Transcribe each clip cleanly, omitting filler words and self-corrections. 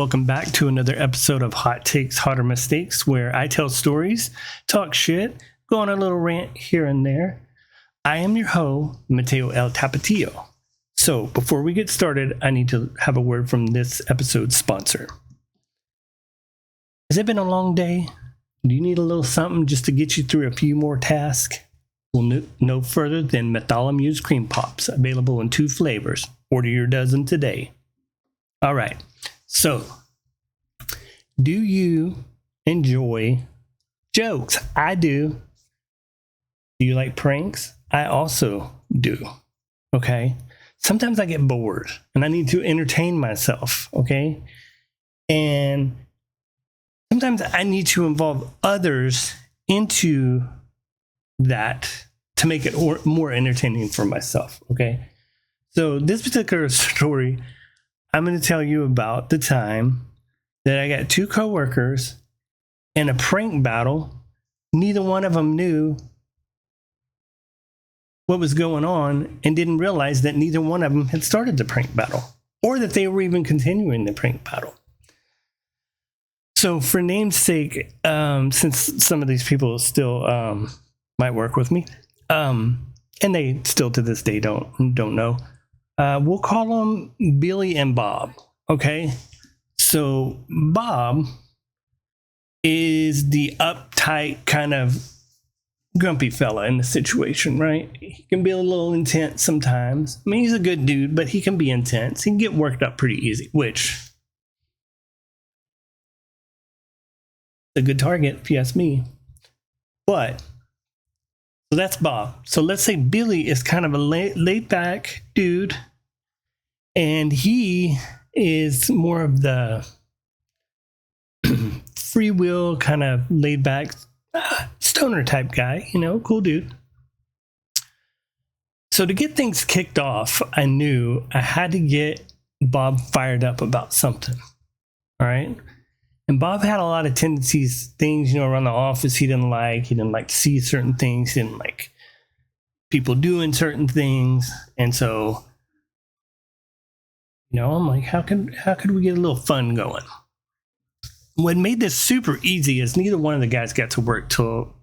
Welcome back to another episode of Hot Takes, Hotter Mistakes, where I tell stories, talk shit, go on a little rant here and there. I am your host, Mateo El Tapatio. So before we get started, I need to have a word from this episode's sponsor. Has it been a long day? Do you need a little something just to get you through a few more tasks? Well, no further than Methalamuse Cream Pops, available in 2 flavors. Order your dozen today. All right. So, do you enjoy jokes? I do. Do you like pranks? I also do. Okay. Sometimes I get bored and I need to entertain myself. Okay. And sometimes I need to involve others into that to make it more entertaining for myself. Okay. So, this particular story, I'm going to tell you about the time that I got 2 coworkers in a prank battle. Neither one of them knew what was going on and didn't realize that neither one of them had started the prank battle or that they were even continuing the prank battle. So for name's sake, since some of these people still might work with me, and they still to this day don't know, we'll call them Billy and Bob. Okay. So Bob is the uptight kind of grumpy fella in the situation, right? He can be a little intense sometimes. I mean, he's a good dude, but he can be intense. He can get worked up pretty easy, which is a good target if you ask me. But so that's Bob. So let's say Billy is kind of a laid back dude, and he is more of the free will kind of laid back stoner type guy, cool dude. So to get things kicked off, I knew I had to get Bob fired up about something. All right. And Bob had a lot of tendencies, things, around the office he didn't like. He didn't like to see certain things. He didn't like people doing certain things. And so, I'm like, how could we get a little fun going? What made this super easy is neither one of the guys got to work till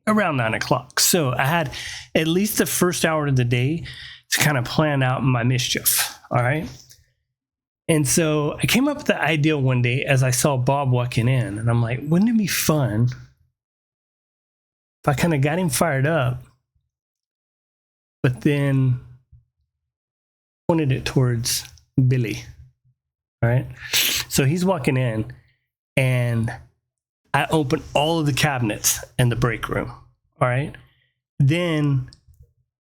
around 9 o'clock. So I had at least the first hour of the day to kind of plan out my mischief. All right. And so I came up with the idea one day as I saw Bob walking in, and I'm like, wouldn't it be fun if I kind of got him fired up, but then pointed it towards Billy? All right. So he's walking in, and I open all of the cabinets in the break room. All right. Then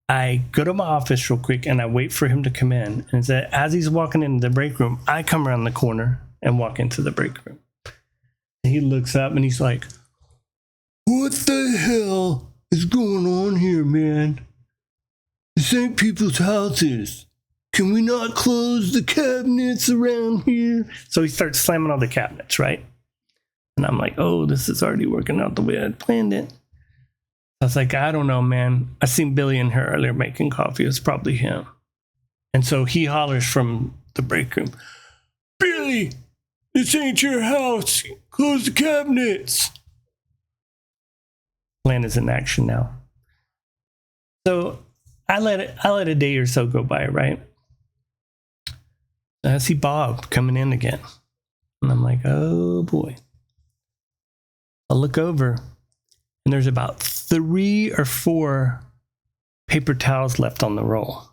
I go to my office real quick and I wait for him to come in. And as he's walking into the break room, I come around the corner and walk into the break room. And he looks up and he's like, "What the hell is going on here, man? This ain't people's houses. Can we not close the cabinets around here?" So he starts slamming all the cabinets, right? And I'm like, oh, this is already working out the way I planned it. I was like, I don't know, man. I seen Billy in here earlier making coffee. It's probably him. And so he hollers from the break room, "Billy, this ain't your house. Close the cabinets." Plan is in action now. So I let a day or so go by, right? And I see Bob coming in again. And I'm like, oh boy. I look over, and there's about 3 or 4 paper towels left on the roll.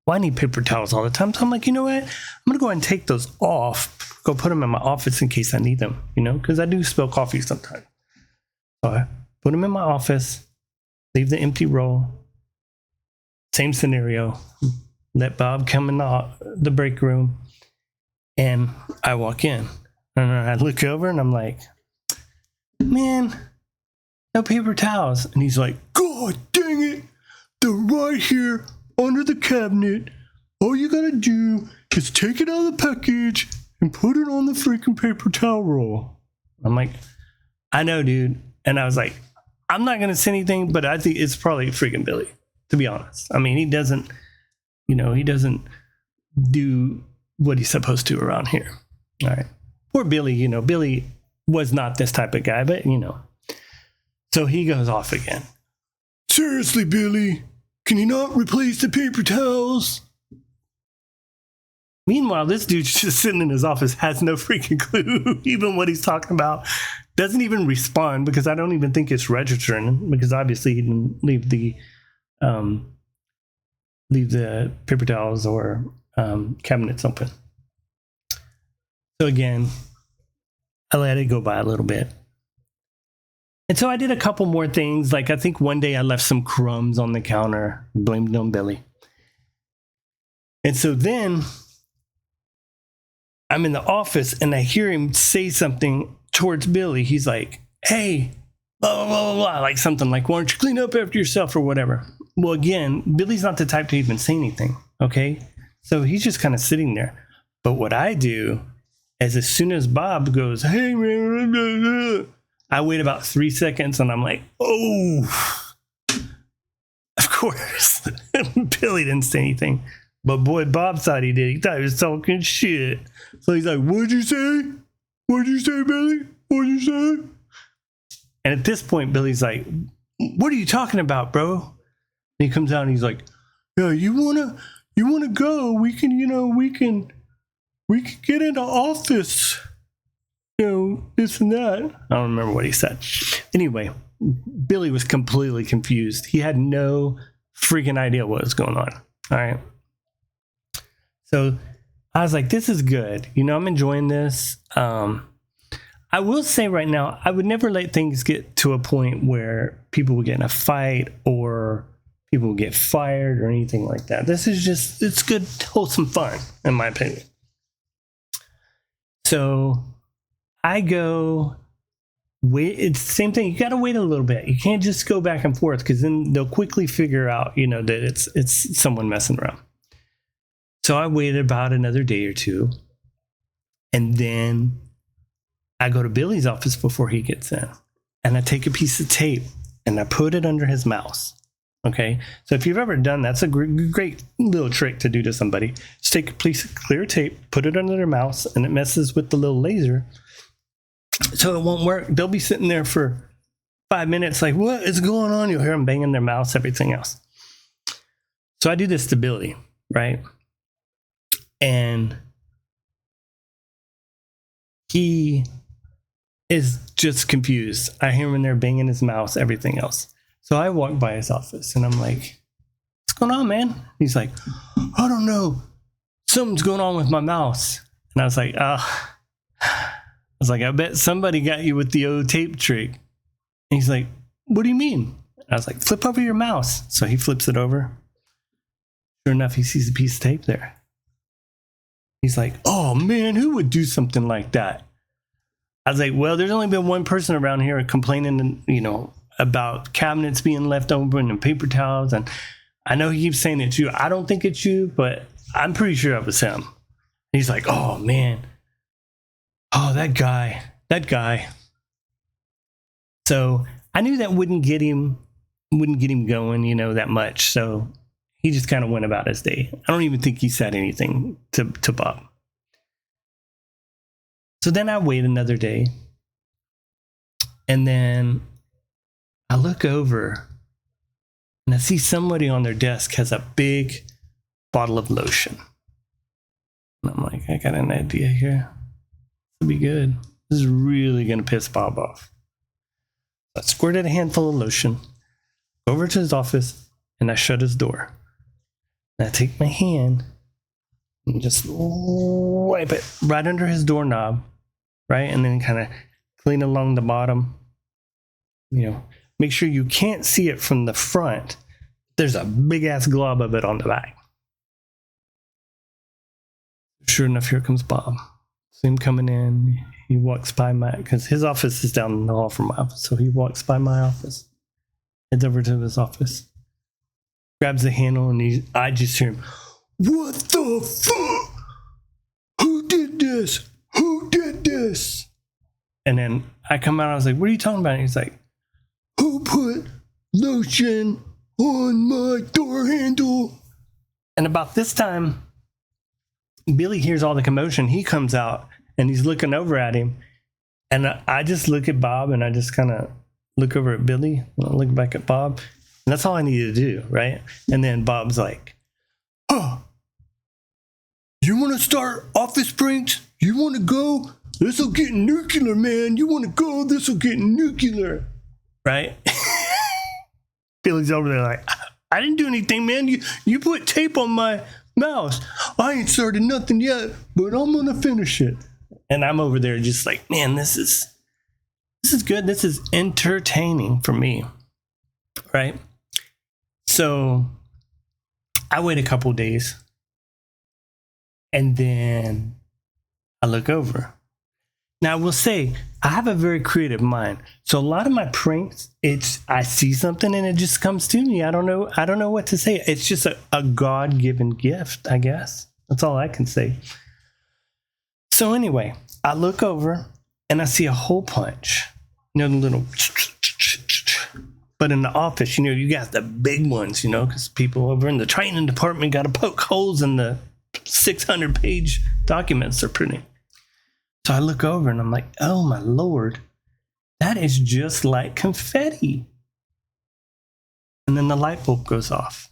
Well, I need paper towels all the time. So I'm like, you know what? I'm going to go ahead and take those off, go put them in my office in case I need them, because I do spill coffee sometimes. So I put them in my office, leave the empty roll. Same scenario. Let Bob come in the break room, and I walk in. And I look over, and I'm like, man, no paper towels. And he's like, God dang it, they're right here under the cabinet. All you gotta do is take it out of the package and put it on the freaking paper towel roll. I'm like, I know, dude. And I was like, I'm not gonna say anything, but I think it's probably freaking Billy, to be honest. I mean, he doesn't do what he's supposed to around here. All right. poor Billy, you know, Billy was not this type of guy, but, you know. So he goes off again. Seriously, Billy, can you not replace the paper towels? Meanwhile, this dude's just sitting in his office, has no freaking clue even what he's talking about. Doesn't even respond because I don't even think it's registering, because obviously he didn't leave the paper towels or cabinets open. So again, I let it go by a little bit. And so I did a couple more things. Like I think one day I left some crumbs on the counter, blamed it on Billy. And so then I'm in the office and I hear him say something towards Billy. He's like, hey, blah, blah, blah, blah, like something like, why don't you clean up after yourself or whatever? Well, again, Billy's not the type to even say anything, okay? So he's just kind of sitting there. But what I do is as soon as Bob goes, hey, man, I wait about 3 seconds and I'm like, oh, of course. Billy didn't say anything. But boy, Bob thought he did. He thought he was talking shit. So he's like, what'd you say? What'd you say, Billy? What'd you say? And at this point, Billy's like, what are you talking about, bro? And he comes out and he's like, yeah, you wanna go? We can, we can get into office. This and that. I don't remember what he said. Anyway, Billy was completely confused. He had no freaking idea what was going on. All right. So I was like, this is good. I'm enjoying this. I will say right now, I would never let things get to a point where people will get in a fight or people will get fired or anything like that. This is just, it's good, wholesome fun, in my opinion. So I go, wait, it's the same thing. You got to wait a little bit. You can't just go back and forth because then they'll quickly figure out, that it's someone messing around. So I waited about another day or two, and then I go to Billy's office before he gets in, and I take a piece of tape and I put it under his mouse. Okay, so if you've ever done that, that's a great little trick to do to somebody. Just take a piece of clear tape, put it under their mouse, and it messes with the little laser, so it won't work. They'll be sitting there for 5 minutes, like, what is going on? You'll hear them banging their mouse, everything else. So I do this to Billy, right? And he is just confused. I hear him in there banging his mouse, everything else. So I walk by his office and I'm like, what's going on, man? He's like, I don't know. Something's going on with my mouse. And I was like, I bet somebody got you with the old tape trick. And he's like, what do you mean? And I was like, flip over your mouse. So he flips it over. Sure enough, he sees a piece of tape there. He's like, oh man, who would do something like that? I was like, well, there's only been one person around here complaining, about cabinets being left open and paper towels. And I know he keeps saying it's you. I don't think it's you, but I'm pretty sure it was him. He's like, oh man. Oh, that guy. So I knew that wouldn't get him going, that much. So he just kind of went about his day. I don't even think he said anything to Bob. So then I wait another day. And then I look over and I see somebody on their desk has a big bottle of lotion. And I'm like, I got an idea here. This will be good. This is really going to piss Bob off. So I squirted a handful of lotion over to his office and I shut his door. And I take my hand and just wipe it right under his doorknob, right? And then kind of clean along the bottom. Make sure you can't see it from the front. There's a big ass glob of it on the back. Sure enough, here comes Bob. See him coming in. He walks by because his office is down the hall from my office. So he walks by my office, heads over to his office, grabs the handle, and I just hear him, what the fuck? Who did this? Who did this? And then I come out, I was like, what are you talking about? And he's like, who put lotion on my door handle? And about this time, Billy hears all the commotion. He comes out and he's looking over at him. And I just look at Bob, and I just kind of look over at Billy, and I look back at Bob. And that's all I needed to do, right? And then Bob's like, "Oh, you want to start Office Pranks? You want to go? This'll get nuclear, man. You want to go? This'll get nuclear." Right? Billy's over there like, "I didn't do anything, man. You put tape on my mouse. I ain't started nothing yet, but I'm going to finish it." And I'm over there just like, man, this is good. This is entertaining for me. Right? So I wait a couple days, and then I look over. Now I will say I have a very creative mind. So a lot of my pranks, I see something and it just comes to me. I don't know what to say. It's just a God-given gift, I guess. That's all I can say. So anyway, I look over and I see a hole punch. You know, the little, but in the office, you know, you got the big ones, you know, because people over in the training department got to poke holes in the 600-page documents they're printing. So I look over and I'm like, oh my Lord, that is just like confetti. And then the light bulb goes off.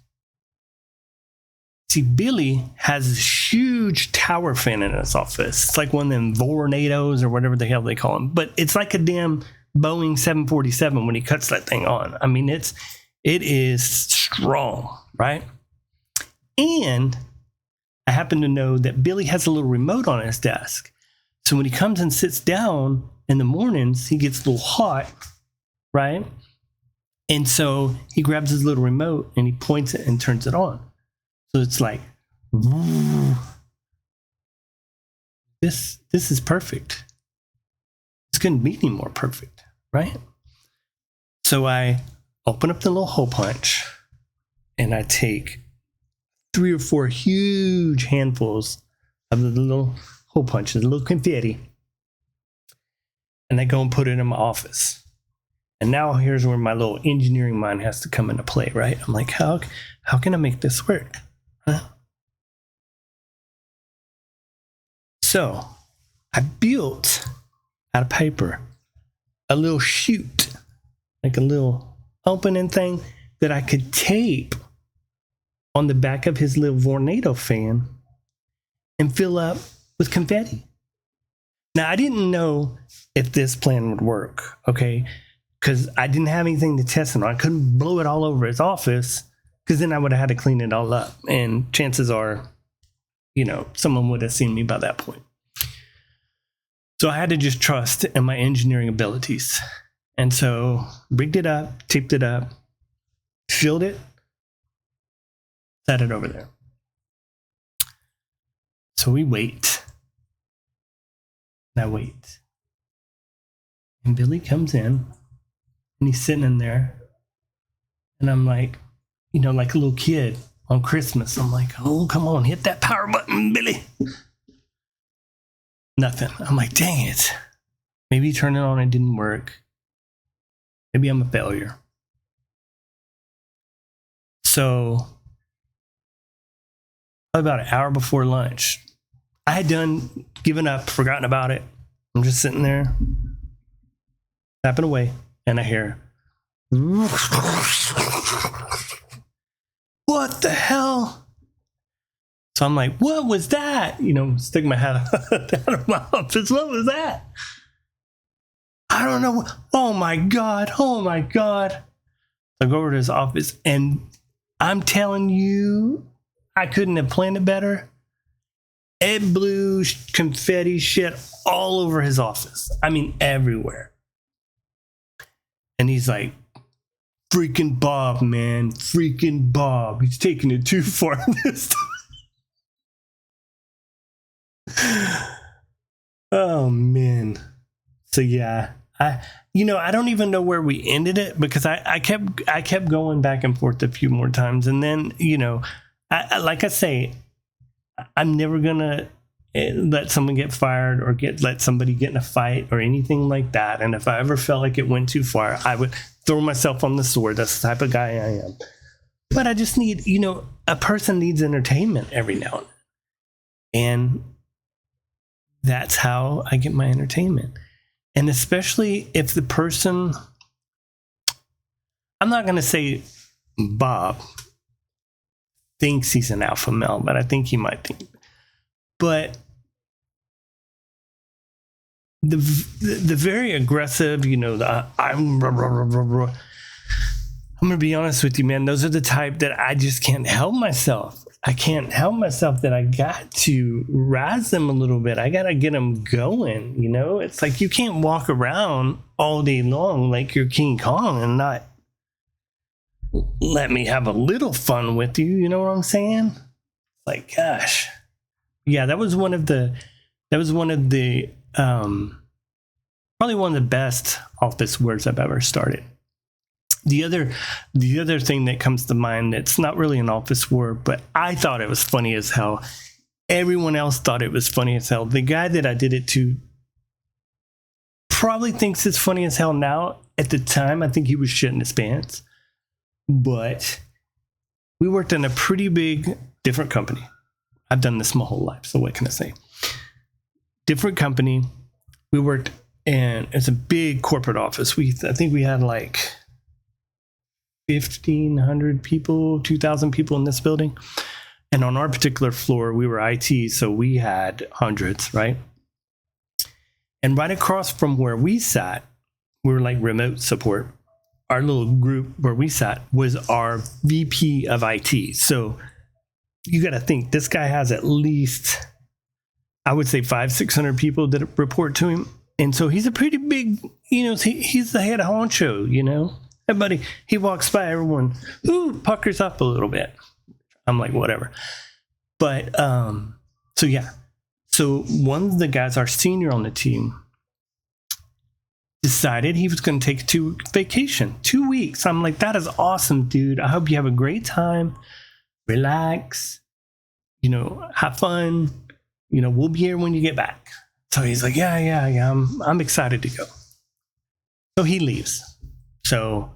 See, Billy has this huge tower fan in his office. It's like one of them Vornadoes or whatever the hell they call them. But it's like a damn Boeing 747 when he cuts that thing on. I mean, it is strong, right? And I happen to know that Billy has a little remote on his desk. So when he comes and sits down in the mornings, he gets a little hot, right? And so he grabs his little remote and he points it and turns it on. So it's like, this is perfect. This couldn't be any more perfect, right? So I open up the little hole punch and I take 3 or 4 huge handfuls of the little hole punches, a little confetti, and I go and put it in my office. And now here's where my little engineering mind has to come into play, right? I'm like, how can I make this work? Huh? So I built out of paper a little chute, like a little opening thing that I could tape on the back of his little Vornado fan and fill up with confetti. Now, I didn't know if this plan would work, okay? Because I didn't have anything to test it on. I couldn't blow it all over his office, because then I would have had to clean it all up. And chances are, you know, someone would have seen me by that point. So I had to just trust in my engineering abilities. And so rigged it up, taped it up, filled it, set it over there. So we wait. And I wait. And Billy comes in and he's sitting in there. And I'm like, you know, like a little kid on Christmas. I'm like, oh, come on, hit that power button, Billy. Nothing. I'm like, dang it. Maybe you turned it on and it didn't work. Maybe I'm a failure. So about an hour before lunch, I had given up, forgotten about it. I'm just sitting there, tapping away, and I hear, what the hell? So I'm like, what was that? You know, stick my head out of my office. What was that? I don't know. Oh my God. Oh my God. So I go over to his office, and I'm telling you, I couldn't have planned it better. It blew confetti shit all over his office. I mean, everywhere. And he's like, freaking Bob, man. Freaking Bob. He's taking it too far this time. Oh, man. So, yeah. I don't even know where we ended it, because I kept going back and forth a few more times. And then, you know, like I say, I'm never gonna let someone get fired or let somebody get in a fight or anything like that. And if I ever felt like it went too far, I would throw myself on the sword. That's the type of guy I am. But I just need, you know, a person needs entertainment every now and then. And that's how I get my entertainment. And especially if the person, I'm not going to say Bob thinks he's an alpha male, but I think he might think. But the very aggressive, I'm going to be honest with you, man. Those are the type that I just can't help myself. I can't help myself that I got to razz them a little bit. I got to get them going, It's like you can't walk around all day long like you're King Kong and not let me have a little fun with you. You know what I'm saying? Like, gosh. Yeah, that was one of the probably one of the best office words I've ever started. The other thing that comes to mind, it's not really an office word, but I thought it was funny as hell. Everyone else thought it was funny as hell. The guy that I did it to probably thinks it's funny as hell now. At the time, I think he was shitting his pants. But we worked in a pretty big, different company. I've done this my whole life, so what can I say? Different company. We worked in, it's a big corporate office. I think we had like 1,500 people, 2,000 people in this building. And on our particular floor, we were IT, so we had hundreds, right? And right across from where we sat, we were like remote support. Our little group where we sat was our VP of IT. So you got to think this guy has at least, I would say 500-600 people that report to him. And so he's a pretty big, he's the head honcho, Everybody, he walks by, everyone, puckers up a little bit. I'm like, whatever. But, so yeah. So one of the guys, our senior on the team, decided he was going to take a vacation, 2 weeks. I'm like, that is awesome, dude. I hope you have a great time. Relax, have fun. We'll be here when you get back. So he's like, yeah. I'm excited to go. So he leaves. So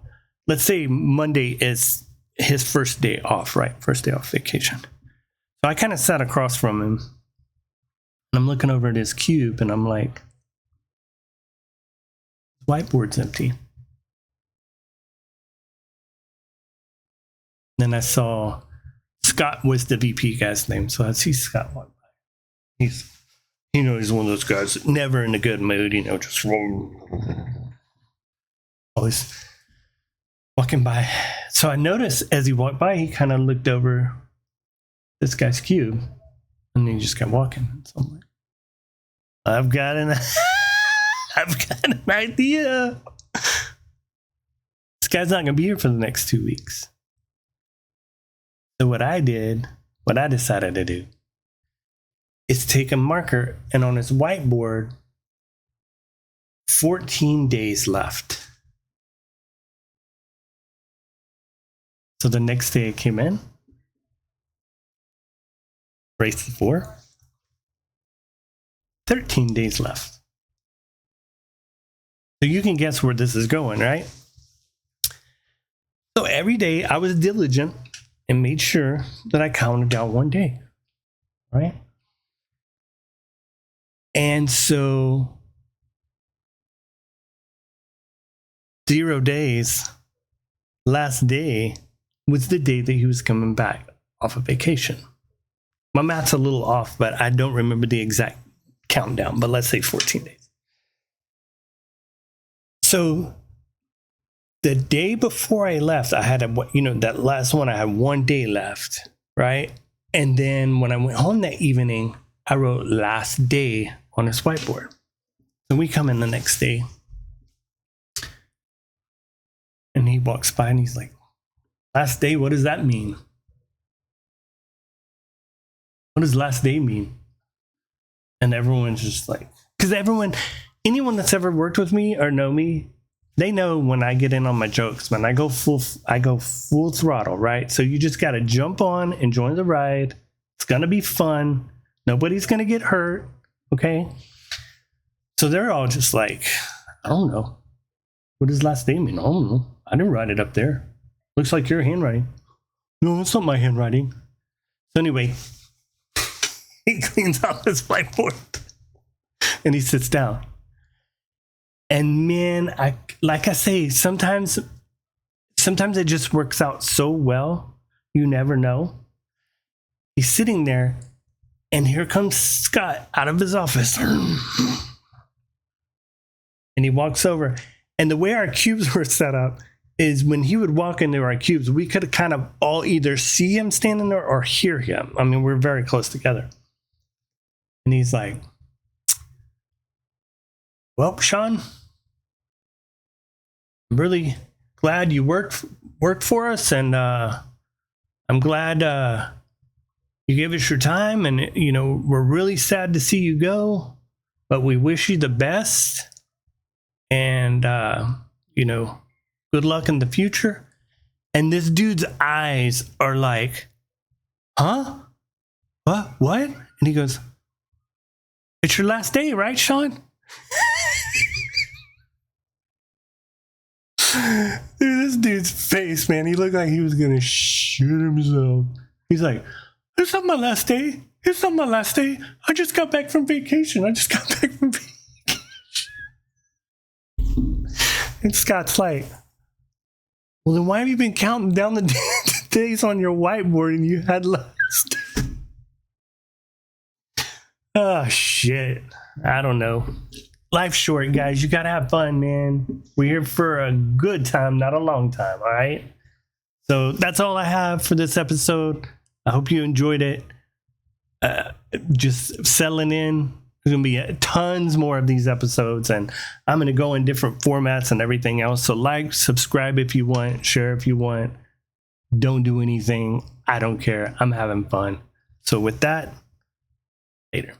let's say Monday is his first day off, right? First day off vacation. So I kind of sat across from him and I'm looking over at his cube and I'm like, whiteboard's empty. Then I saw Scott was the VP guy's name, so I see Scott walk by. He's one of those guys never in a good mood, just always walking by. So I noticed as he walked by, he kind of looked over this guy's cube, and then he just kept walking. So I'm like, I've got an idea. This guy's not going to be here for the next 2 weeks. So what I decided to do is take a marker and on his whiteboard, 14 days left. So the next day I came in, race the 4, 13 days left. So you can guess where this is going, right? So every day I was diligent and made sure that I counted down 1 day, right? And so 0 days, last day was the day that he was coming back off of vacation. My math's a little off, but I don't remember the exact countdown, but let's say 14 days. So the day before I left, I had that last one, I had 1 day left, right? And then when I went home that evening, I wrote last day on his whiteboard. So we come in the next day and he walks by and he's like, last day, what does that mean? What does last day mean? And everyone's just like, because anyone that's ever worked with me or know me, they know when I get in on my jokes, man, I go full throttle, right? So you just got to jump on and join the ride. It's going to be fun. Nobody's going to get hurt. Okay. So they're all just like, I don't know. What does last day mean? I don't know. I didn't write it up there. Looks like your handwriting. No, it's not my handwriting. So anyway, he cleans out his whiteboard. And he sits down. And man, like I say, sometimes it just works out so well. You never know. He's sitting there, and here comes Scott out of his office. And he walks over. And the way our cubes were set up is when he would walk into our cubes, we could kind of all either see him standing there or hear him. I mean, we're very close together. And he's like, well, Sean, I'm really glad you worked for us, and I'm glad you gave us your time, and we're really sad to see you go, but we wish you the best, and good luck in the future. And this dude's eyes are like, huh? What? And he goes, it's your last day, right, Sean? Dude, this dude's face, man, he looked like he was gonna shoot himself. He's like, it's not my last day. It's not my last day. I just got back from vacation. And Scott's like, well, then why have you been counting down the days on your whiteboard and you had last? Oh, shit. I don't know. Life's short, guys. You got to have fun, man. We're here for a good time, not a long time, all right? So that's all I have for this episode. I hope you enjoyed it. Just settling in. There's going to be tons more of these episodes, and I'm going to go in different formats and everything else. So like, subscribe if you want, share if you want. Don't do anything. I don't care. I'm having fun. So with that, later.